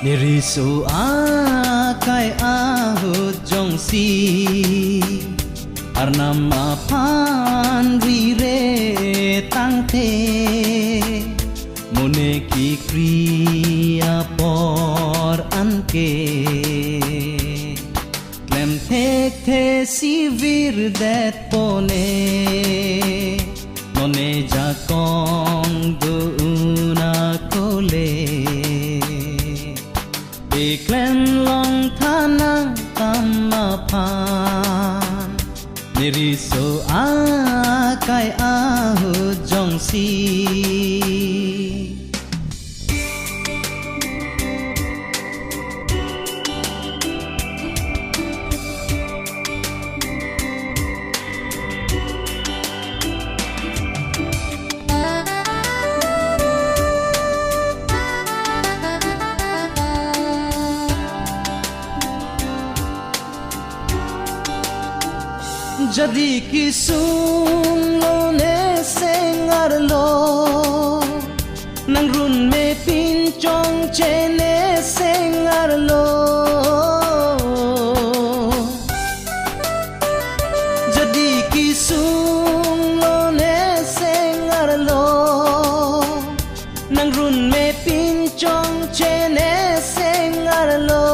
Niriso akai ahu jongsi Arnama pan rire tangte Moneki kriya por anke Klem tek te sivir det pone None jakong doona kole Klem long tanang tamapan Niriso akai ahu jongsi Jadi kisung lo ne sengar lo Nang run me pinchong che ne sengar lo Jadi kisung lo ne sengar lo Nang run me pinchong che ne sengar lo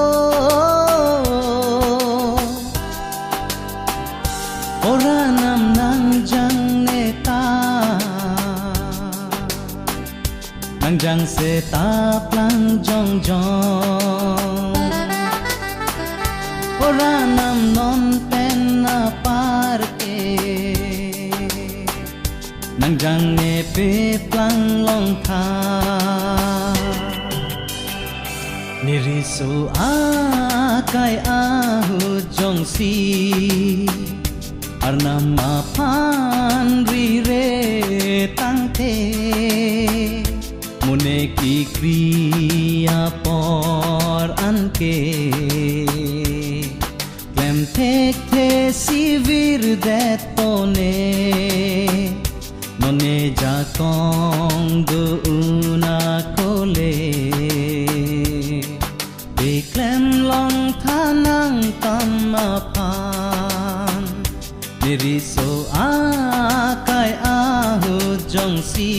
Ora nam nang jang neta Nang jang se ta plang jong jong Ora nam non pen na parke Nang jang ne pe plang long tha Niriso akai ahu jongsi Arnama pan rire tangte Moneki kriya por anke Klem tek te sivir det pone None jakong doona kole Klem long tanang tamapan Niriso akai ahu jongsi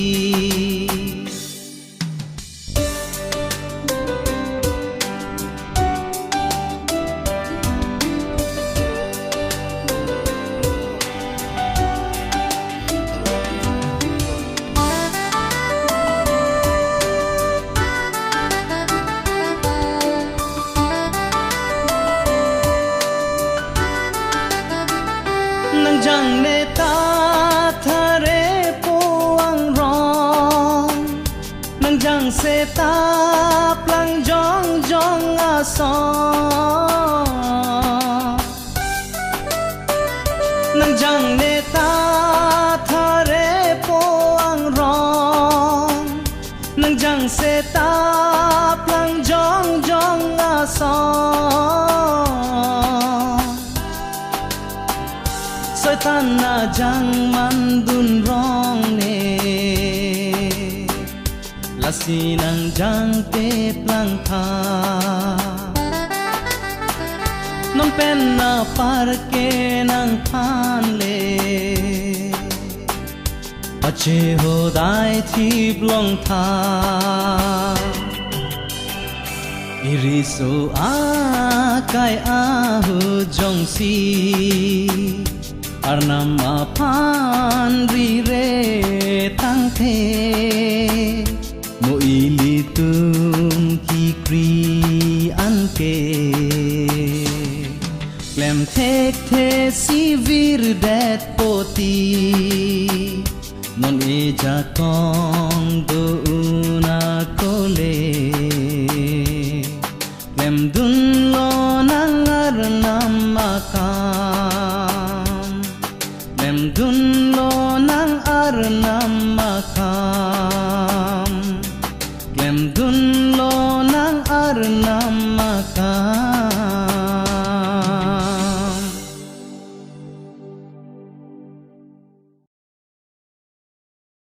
Nang jang ne ta thare puang rong Nang jang se ta plang jong jong asong Nang jang ne ta thare puang rong Nang jang se ta plang jong jong asong Soi tan na jang man dun rong ne Lasi nang jang te plang tha Non pen na parke nang phan le Pache ho dai thi blong tha Niriso akai ahu jongsi Arnama pan rire tangte Mo ilitum ki kri anke Klem tek te sivir det poti Non e jakong doona kole Klem dun lo nangar namakam Klem dun lo nang ar namakam Klem dun lo nang ar namakam